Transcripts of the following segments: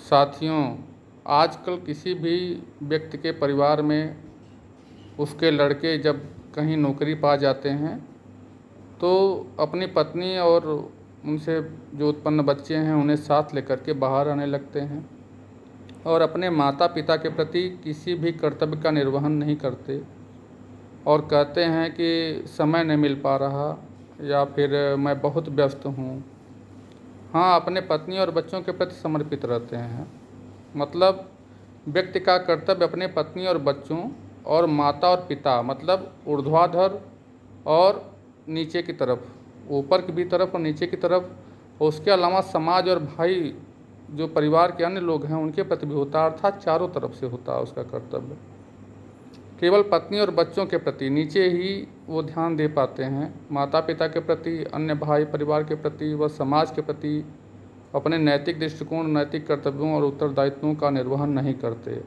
साथियों, आजकल किसी भी व्यक्ति के परिवार में उसके लड़के जब कहीं नौकरी पा जाते हैं तो अपनी पत्नी और उनसे जो उत्पन्न बच्चे हैं उन्हें साथ लेकर के बाहर आने लगते हैं और अपने माता पिता के प्रति किसी भी कर्तव्य का निर्वहन नहीं करते और कहते हैं कि समय नहीं मिल पा रहा या फिर मैं बहुत व्यस्त हूँ। हाँ, अपने पत्नी और बच्चों के प्रति समर्पित रहते हैं। मतलब व्यक्ति का कर्तव्य अपने पत्नी और बच्चों और माता और पिता, मतलब ऊर्ध्वाधर और नीचे की तरफ, ऊपर की भी तरफ और नीचे की तरफ, और उसके अलावा समाज और भाई जो परिवार के अन्य लोग हैं उनके प्रति भी होता है, अर्थात चारों तरफ से होता है उसका कर्तव्य। केवल पत्नी और बच्चों के प्रति नीचे ही वो ध्यान दे पाते हैं। माता पिता के प्रति, अन्य भाई परिवार के प्रति व समाज के प्रति अपने नैतिक दृष्टिकोण, नैतिक कर्तव्यों और उत्तरदायित्वों का निर्वहन नहीं करते।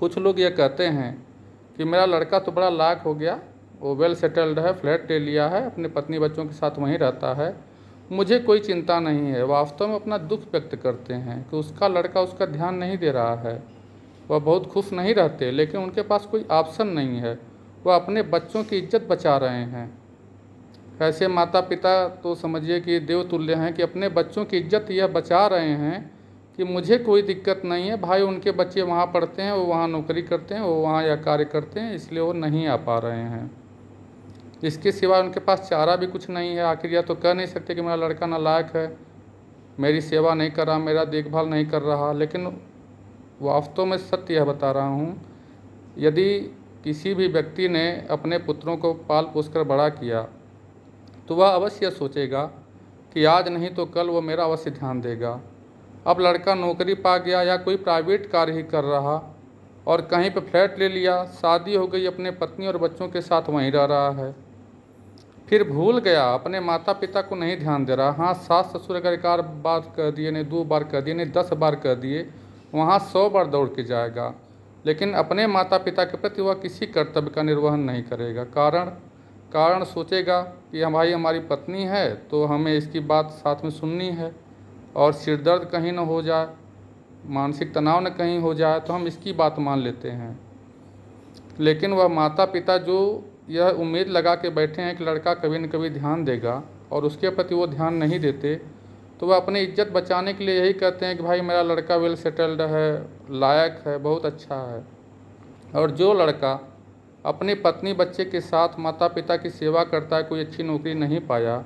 कुछ लोग ये कहते हैं कि मेरा लड़का तो बड़ा लायक हो गया, वो वेल सेटल्ड है, फ्लैट ले लिया है, अपने पत्नी बच्चों के साथ वहीं रहता है, मुझे कोई चिंता नहीं है। वास्तव में अपना दुख व्यक्त करते हैं कि उसका लड़का उसका ध्यान नहीं दे रहा है। वह बहुत खुश नहीं रहते, लेकिन उनके पास कोई ऑप्शन नहीं है। वह अपने बच्चों की इज्जत बचा रहे हैं। ऐसे माता पिता तो समझिए कि देवतुल्य हैं कि अपने बच्चों की इज्जत यह बचा रहे हैं कि मुझे कोई दिक्कत नहीं है, भाई उनके बच्चे वहाँ पढ़ते हैं, वो वहाँ नौकरी करते हैं, वो वहाँ यह कार्य करते हैं, इसलिए वो नहीं आ पा रहे हैं। इसके सिवा उनके पास चारा भी कुछ नहीं है। आखिर यह तो कह नहीं सकते कि मेरा लड़का नालायक है, मेरी सेवा नहीं कर रहा, मेरा देखभाल नहीं कर रहा। लेकिन वास्तव में सत्य यह बता रहा हूँ, यदि किसी भी व्यक्ति ने अपने पुत्रों को पाल पोस कर बड़ा किया तो वह अवश्य सोचेगा कि आज नहीं तो कल वो मेरा अवश्य ध्यान देगा। अब लड़का नौकरी पा गया या कोई प्राइवेट कार्य ही कर रहा और कहीं पे फ्लैट ले लिया, शादी हो गई, अपने पत्नी और बच्चों के साथ वहीं रह रहा है, फिर भूल गया, अपने माता पिता को नहीं ध्यान दे रहा। हाँ, सास ससुर अगर एक बार कह दिए, नहीं 2 बार कह दिए, नहीं 10 बार कह दिए, वहाँ 100 बार दौड़ के जाएगा, लेकिन अपने माता पिता के प्रति वह किसी कर्तव्य का निर्वहन नहीं करेगा। कारण सोचेगा कि भाई हमारी पत्नी है तो हमें इसकी बात साथ में सुननी है, और सिरदर्द कहीं न हो जाए, मानसिक तनाव न कहीं हो जाए तो हम इसकी बात मान लेते हैं। लेकिन वह माता पिता जो यह उम्मीद लगा के बैठे हैं कि लड़का कभी न कभी ध्यान देगा और उसके प्रति वो ध्यान नहीं देते, तो वह अपनी इज्जत बचाने के लिए यही कहते हैं कि भाई मेरा लड़का वेल सेटल्ड है, लायक है, बहुत अच्छा है। और जो लड़का अपनी पत्नी बच्चे के साथ माता पिता की सेवा करता है, कोई अच्छी नौकरी नहीं पाया,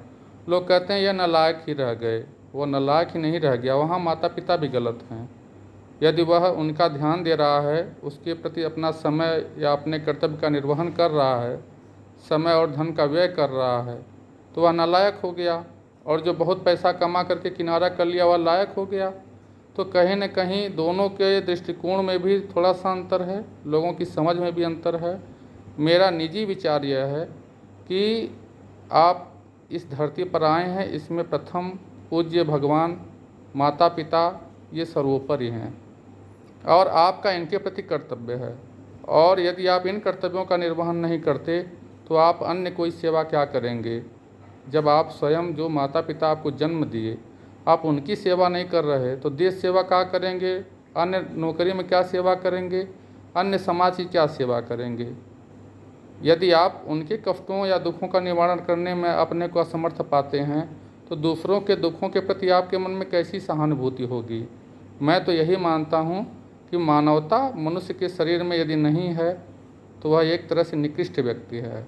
लोग कहते हैं यह नालायक ही रह गए। वो नालायक ही नहीं रह गया, वहाँ माता पिता भी गलत हैं। यदि वह उनका ध्यान दे रहा है, उसके प्रति अपना समय या अपने कर्तव्य का निर्वहन कर रहा है, समय और धन का व्यय कर रहा है, तो वह नालायक हो गया। और जो बहुत पैसा कमा करके किनारा कर लिया वह लायक हो गया। तो कहीं न कहीं दोनों के दृष्टिकोण में भी थोड़ा सा अंतर है, लोगों की समझ में भी अंतर है। मेरा निजी विचार यह है कि आप इस धरती पर आए हैं, इसमें प्रथम पूज्य भगवान, माता पिता ये सर्वोपरि हैं और आपका इनके प्रति कर्तव्य है। और यदि आप इन कर्तव्यों का निर्वहन नहीं करते तो आप अन्य कोई सेवा क्या करेंगे। जब आप स्वयं, जो माता पिता आपको जन्म दिए, आप उनकी सेवा नहीं कर रहे तो देश सेवा क्या करेंगे, अन्य नौकरी में क्या सेवा करेंगे, अन्य समाज की क्या सेवा करेंगे। यदि आप उनके कष्टों या दुखों का निवारण करने में अपने को असमर्थ पाते हैं तो दूसरों के दुखों के प्रति आपके मन में कैसी सहानुभूति होगी। मैं तो यही मानता हूँ कि मानवता मनुष्य के शरीर में यदि नहीं है तो वह एक तरह से निकृष्ट व्यक्ति है।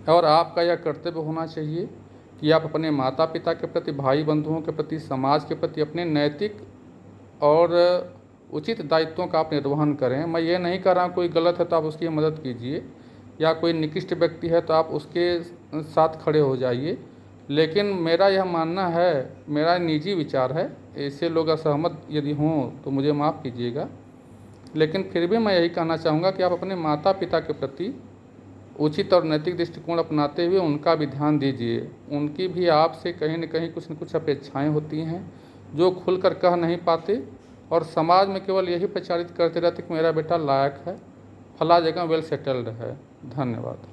और आपका यह कर्तव्य होना चाहिए कि आप अपने माता पिता के प्रति, भाई बंधुओं के प्रति, समाज के प्रति अपने नैतिक और उचित दायित्वों का आप निर्वहन करें। मैं ये नहीं कर रहा कोई गलत है तो आप उसकी मदद कीजिए, या कोई निकृष्ट व्यक्ति है तो आप उसके साथ खड़े हो जाइए। लेकिन मेरा यह मानना है, मेरा निजी विचार है, ऐसे लोग असहमत यदि हों तो मुझे माफ़ कीजिएगा, लेकिन फिर भी मैं यही कहना चाहूँगा कि आप अपने माता पिता के प्रति उचित और नैतिक दृष्टिकोण अपनाते हुए उनका भी ध्यान दीजिए। उनकी भी आपसे कहीं न कहीं कुछ न कुछ अपेक्षाएं होती हैं जो खुलकर कह नहीं पाते, और समाज में केवल यही प्रचारित करते रहते कि मेरा बेटा लायक है, फला जगह वेल सेटल्ड है। धन्यवाद।